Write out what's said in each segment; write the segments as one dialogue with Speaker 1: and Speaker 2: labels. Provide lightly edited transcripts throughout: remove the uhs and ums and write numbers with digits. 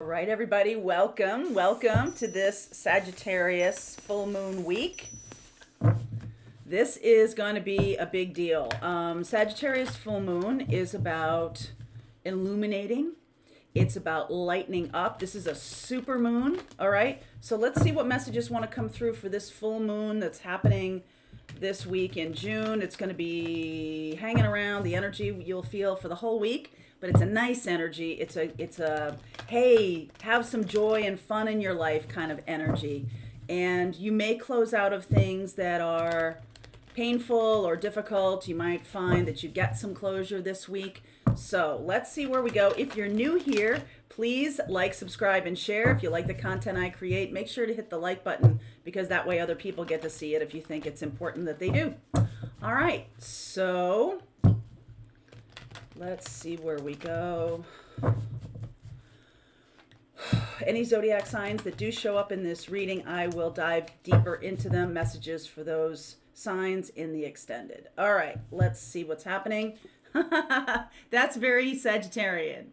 Speaker 1: All right, everybody, welcome. Welcome to this Sagittarius full moon week. This is going to be a big deal. Sagittarius full moon is about illuminating, it's about lightening up. This is a super moon, all right? So let's see what messages want to come through for this full moon that's happening this week in June. It's going to be hanging around, the energy you'll feel for the whole week, but it's a nice energy. It's a hey, have some joy and fun in your life kind of energy. And you may close out of things that are painful or difficult. You might find that you get some closure this week. So let's see where we go. If you're new here, please like, subscribe, and share. If you like the content I create, make sure to hit the like button because that way other people get to see it if you think it's important that they do. All right, so let's see where we go. Any zodiac signs that do show up in this reading, I will dive deeper into them. Messages for those signs in the extended. All right, let's see what's happening. That's very Sagittarian.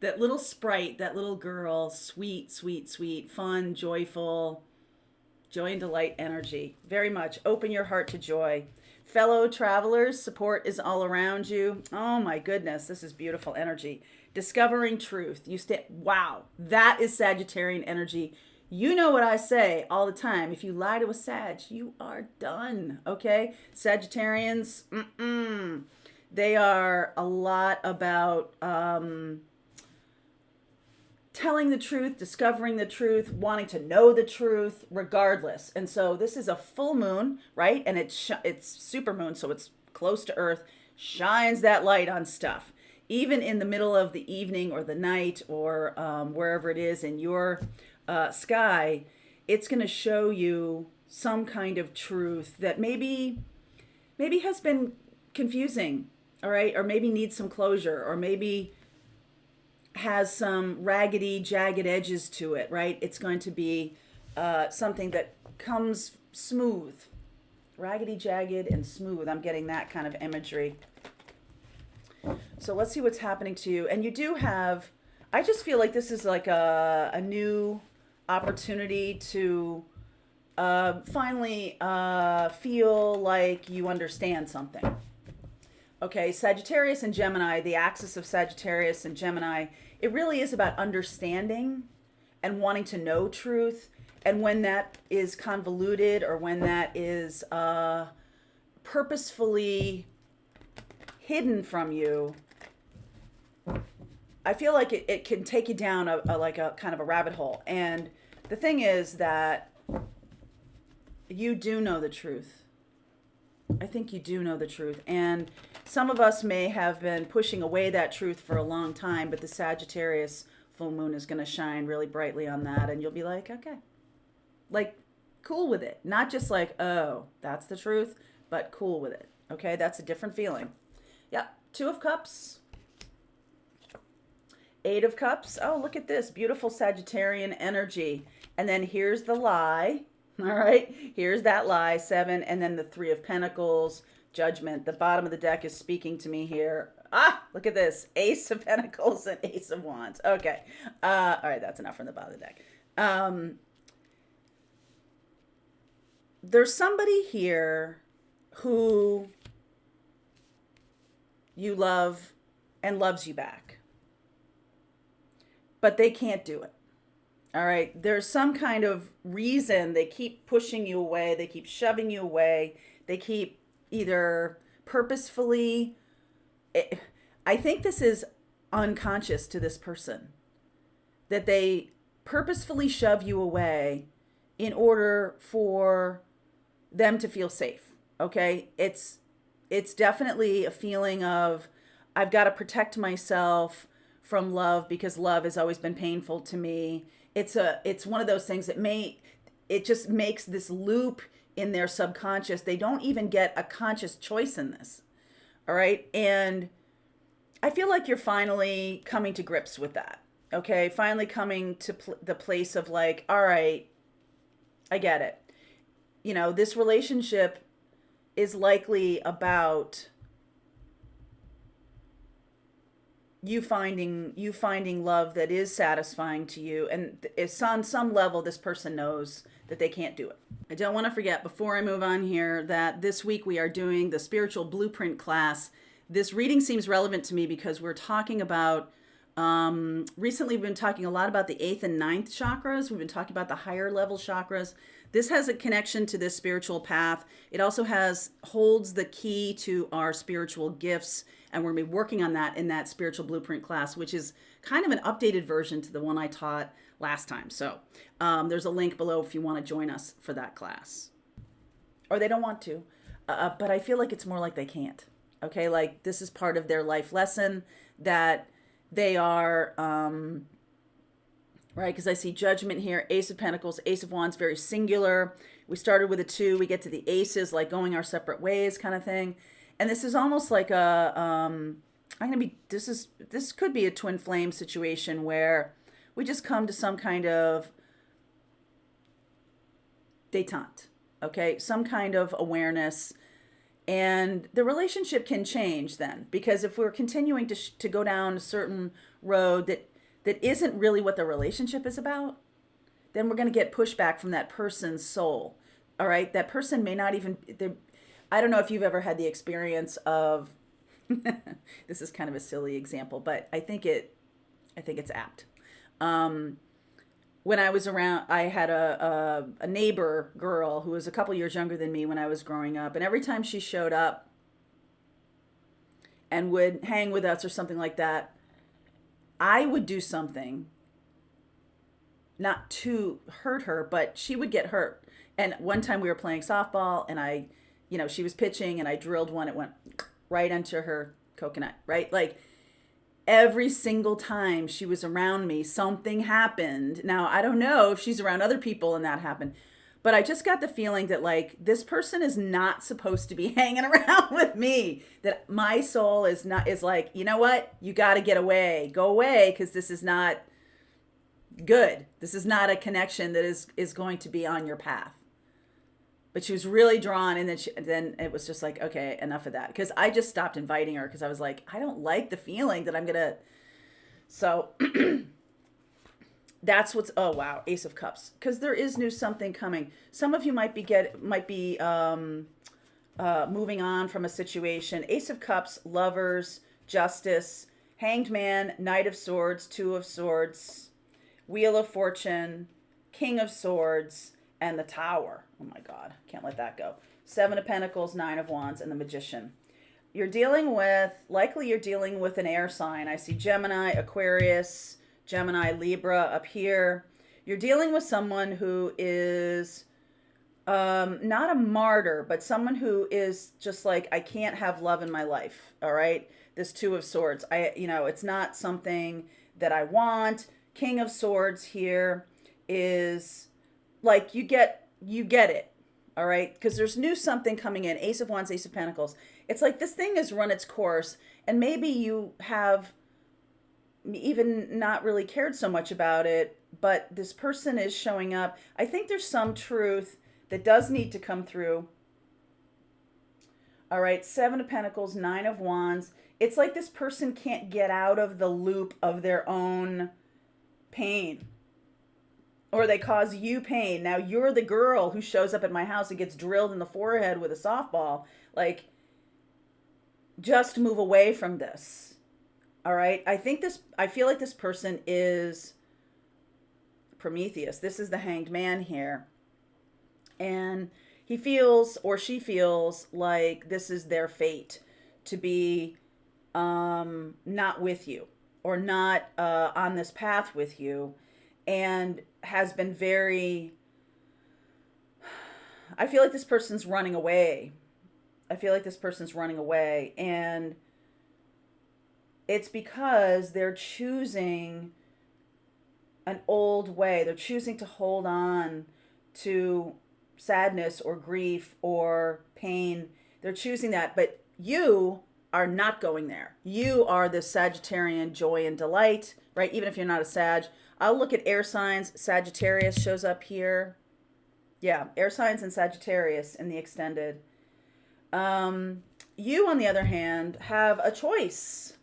Speaker 1: That little sprite, that little girl, sweet, sweet, sweet, fun, joyful, joy and delight energy. Very much. Open your heart to joy. Fellow travelers, support is all around you. Oh my goodness, this is beautiful energy. Discovering truth. Wow, that is Sagittarian energy. You know what I say all the time. If you lie to a Sag, you are done. Okay? Sagittarians, they are a lot about telling the truth, discovering the truth, wanting to know the truth, regardless. And so this is a full moon, right? And it's super moon, so it's close to Earth, shines that light on stuff. Even in the middle of the evening or the night or wherever it is in your sky, it's going to show you some kind of truth that maybe has been confusing, all right, or maybe needs some closure, or maybe has some raggedy, jagged edges to it, right? It's going to be something that comes smooth, raggedy, jagged, and smooth. I'm getting that kind of imagery. So let's see what's happening to you. And you do have, I just feel like this is like a new opportunity to finally feel like you understand something. Okay, Sagittarius and Gemini, the axis of Sagittarius and Gemini, it really is about understanding and wanting to know truth. And when that is convoluted or when that is purposefully hidden from you, I feel like it can take you down like a kind of a rabbit hole. And the thing is that you do know the truth. I think you do know the truth. And some of us may have been pushing away that truth for a long time, but the Sagittarius full moon is going to shine really brightly on that. And you'll be like, okay, like cool with it. Not just like, oh, that's the truth, but cool with it. Okay, that's a different feeling. Yep, Two of Cups, Eight of Cups. Oh, look at this beautiful Sagittarian energy. And then here's the lie. All right, here's that lie, Seven, and then the Three of Pentacles, Judgment. The bottom of the deck is speaking to me here. Ah, look at this, Ace of Pentacles and Ace of Wands. Okay, all right, that's enough from the bottom of the deck. There's somebody here who you love and loves you back, but they can't do it. All right, there's some kind of reason they keep pushing you away, they keep shoving you away, they keep either purposefully, I think this is unconscious to this person, that they purposefully shove you away in order for them to feel safe. Okay, it's definitely a feeling of I've got to protect myself from love because love has always been painful to me. It's one of those things that it just makes this loop in their subconscious. They don't even get a conscious choice in this. All right? And I feel like you're finally coming to grips with that. Okay? Finally coming to the place of like, all right, I get it. You know, this relationship is likely about you finding love that is satisfying to you, and it's on some level this person knows that they can't do it. I don't want to forget before I move on here that this week we are doing the spiritual blueprint class. This reading seems relevant to me because we're talking about recently we've been talking a lot about the 8th and 9th chakras. We've been talking about the higher level chakras. This has a connection to this spiritual path. It also holds the key to our spiritual gifts, and we're going to be working on that in that spiritual blueprint class, which is kind of an updated version to the one I taught last time. So there's a link below if you want to join us for that class. Or they don't want to, but I feel like it's more like they can't. Okay, like this is part of their life lesson that they are, right? Because I see Judgment here, Ace of Pentacles, Ace of Wands, very singular. We started with a 2, we get to the aces, like going our separate ways kind of thing. And this is almost like this could be a twin flame situation where we just come to some kind of détente, okay? Some kind of awareness. And the relationship can change then, because if we're continuing to go down a certain road that isn't really what the relationship is about, then we're going to get pushback from that person's soul. All right? That person may not even... I don't know if you've ever had the experience of... this is kind of a silly example, but I think it's apt. When I was around, I had a neighbor girl who was a couple years younger than me when I was growing up. And every time she showed up and would hang with us or something like that, I would do something not to hurt her, but she would get hurt. And one time we were playing softball and she was pitching and I drilled one. It went right into her coconut, right? Like, every single time she was around me, something happened. Now, I don't know if she's around other people and that happened, but I just got the feeling that, like, this person is not supposed to be hanging around with me. That my soul is like, you know what? You got to get away. Go away, because this is not good. This is not a connection that is going to be on your path. But she was really drawn, and then it was just like, okay, enough of that. Because I just stopped inviting her because I was like, I don't like the feeling that I'm going to... So that's what's... Oh, wow, Ace of Cups. Because there is new something coming. Some of you might be moving on from a situation. Ace of Cups, Lovers, Justice, Hanged Man, Knight of Swords, Two of Swords, Wheel of Fortune, King of Swords, and the Tower. Oh my God, can't let that go. 7 of Pentacles, 9 of Wands, and the Magician. Likely you're dealing with an air sign. I see Gemini, Aquarius, Gemini, Libra up here. You're dealing with someone who is not a martyr, but someone who is just like, I can't have love in my life, all right? This 2 of Swords, it's not something that I want. King of Swords here is like, you get it, all right? Because there's new something coming in. Ace of Wands, Ace of Pentacles. It's like this thing has run its course, and maybe you have even not really cared so much about it, but this person is showing up. I think there's some truth that does need to come through. All right, 7 of Pentacles, 9 of Wands. It's like this person can't get out of the loop of their own pain. Or they cause you pain. Now you're the girl who shows up at my house and gets drilled in the forehead with a softball. Like, just move away from this. All right? I feel like this person is Prometheus. This is the Hanged Man here. And he feels, or she feels, like this is their fate to be not with you, or not on this path with you. And has been I feel like this person's running away. And it's because they're choosing an old way. They're choosing to hold on to sadness or grief or pain. They're choosing that. But you are not going there. You are the Sagittarian joy and delight, right? Even if you're not a Sag. I'll look at air signs. Sagittarius shows up here. Yeah, air signs and Sagittarius in the extended. You, on the other hand, have a choice.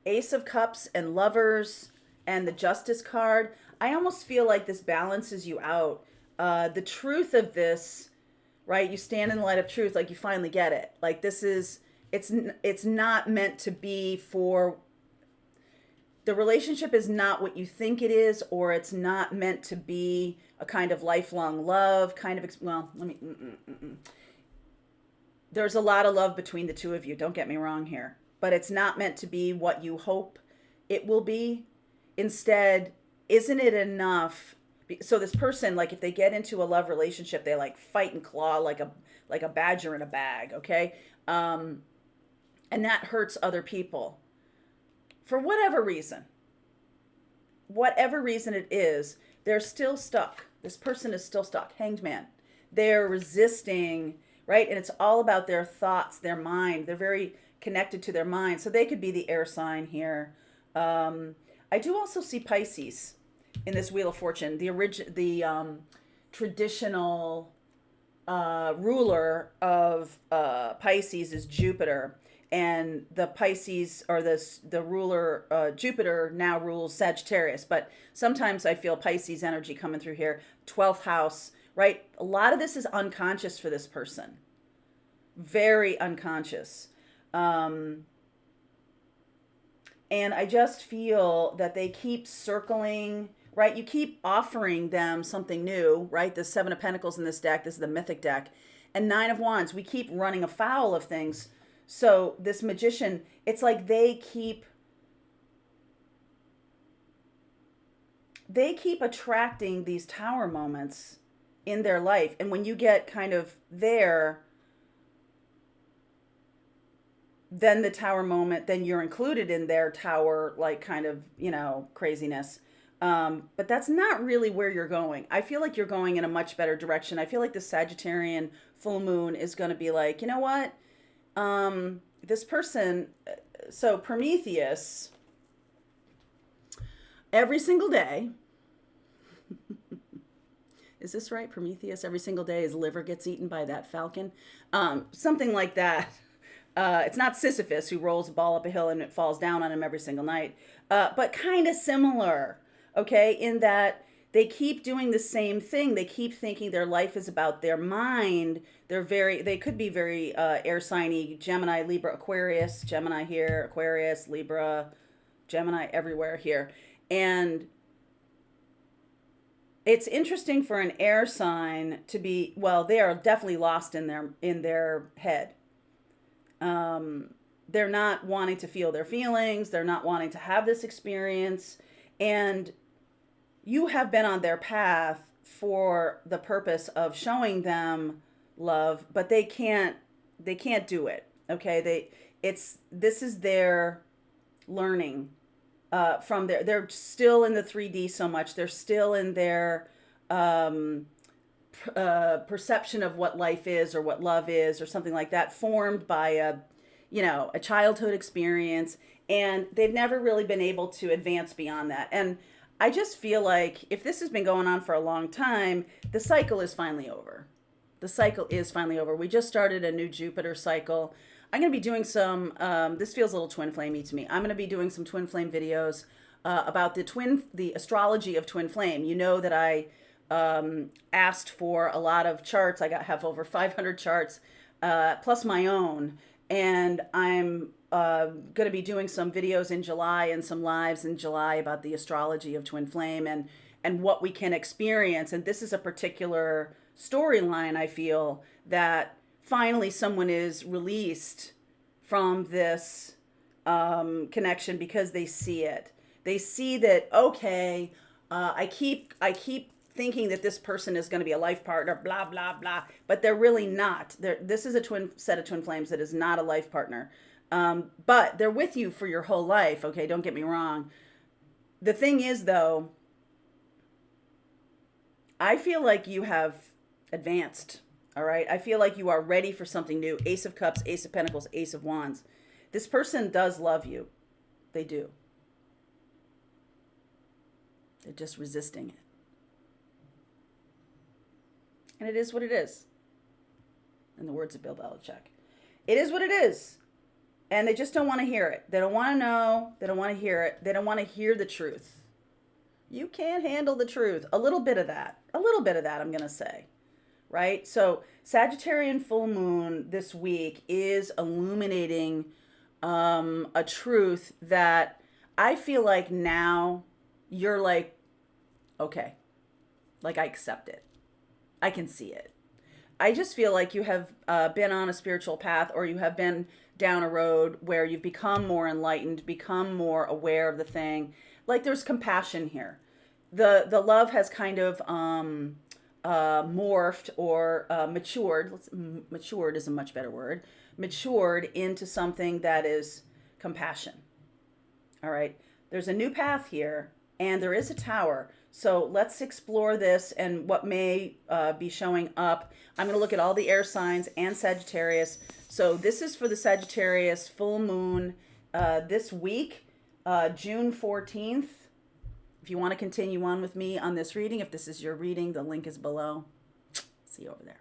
Speaker 1: Ace of Cups and Lovers and the Justice card. I almost feel like this balances you out. The truth of this, right? You stand in the light of truth, like you finally get it. Like this is, it's not meant to be for, the relationship is not what you think it is, or it's not meant to be a kind of lifelong love kind of, well, let me, there's a lot of love between the two of you. Don't get me wrong here, but it's not meant to be what you hope it will be. Instead, isn't it enough? So this person, like if they get into a love relationship, they like fight and claw like a badger in a bag, okay? And that hurts other people for whatever reason it is. They're still stuck. This person is still stuck. Hanged man. They're resisting, right? And it's all about their thoughts, their mind. They're very connected to their mind. So they could be the air sign here. I do also see Pisces in this Wheel of Fortune. The traditional ruler of Pisces is Jupiter, and the Pisces, or the ruler Jupiter now rules Sagittarius. But sometimes I feel Pisces energy coming through here. 12th house, right? A lot of this is unconscious for this person, very unconscious. And I just feel that they keep circling, right? You keep offering them something new, right? The Seven of Pentacles in this deck, this is the Mythic deck, and Nine of Wands. We keep running afoul of things. So this Magician, it's like they keep attracting these Tower moments in their life. And when you get kind of there, then the Tower moment, then you're included in their Tower, like kind of, craziness. But that's not really where you're going. I feel like you're going in a much better direction. I feel like the Sagittarian full moon is going to be like, you know what? This person, so Prometheus, every single day, is this right? Prometheus, every single day his liver gets eaten by that falcon. Something like that. It's not Sisyphus who rolls a ball up a hill and it falls down on him every single night. But kind of similar, okay, in that they keep doing the same thing. They keep thinking their life is about their mind. They could be very air signy, Gemini, Libra, Aquarius, Gemini here, Aquarius, Libra, Gemini everywhere here. And it's interesting for an air sign to be, well, they are definitely lost in their head. They're not wanting to feel their feelings. They're not wanting to have this experience. And you have been on their path for the purpose of showing them love, but they can't do it. Okay. This is their learning, from they're still in the 3D so much. They're still in their, perception of what life is or what love is or something like that, formed by a childhood experience, and they've never really been able to advance beyond that. And I just feel like if this has been going on for a long time, the cycle is finally over. The cycle is finally over. We just started a new Jupiter cycle. I'm going to be doing some, this feels a little twin flamey to me. I'm going to be doing some twin flame videos about the astrology of twin flame. You know that I asked for a lot of charts. I have over 500 charts, plus my own. And I'm going to be doing some videos in July and some lives in July about the astrology of twin flame and what we can experience. And this is a particular storyline, I feel, that finally someone is released from this connection because they see it. They see that, okay, I keep thinking that this person is going to be a life partner, blah, blah, blah, but they're really not. This is a set of twin flames that is not a life partner. But they're with you for your whole life. Okay. Don't get me wrong. The thing is though, I feel like you have advanced. All right. I feel like you are ready for something new. Ace of Cups, Ace of Pentacles, Ace of Wands. This person does love you. They do. They're just resisting it. And it is what it is. In the words of Bill Belichick. It is what it is. and they just don't want to hear it. They don't want to know. They don't want to hear it. They don't want to hear the truth. You can't handle the truth. A little bit of that. A little bit of that, I'm going to say. Right? So, Sagittarian full moon this week is illuminating a truth that I feel like now you're like, okay, like I accept it. I can see it. I just feel like you have been on a spiritual path, or you have been down a road where you've become more enlightened, become more aware of the thing. Like there's compassion here. The love has kind of morphed or matured. Matured is a much better word. Matured into something that is compassion. All right. There's a new path here, and there is a tower. So let's explore this and what may be showing up. I'm going to look at all the air signs and Sagittarius. So this is for the Sagittarius full moon this week, June 14th. If you want to continue on with me on this reading, if this is your reading, the link is below. See you over there.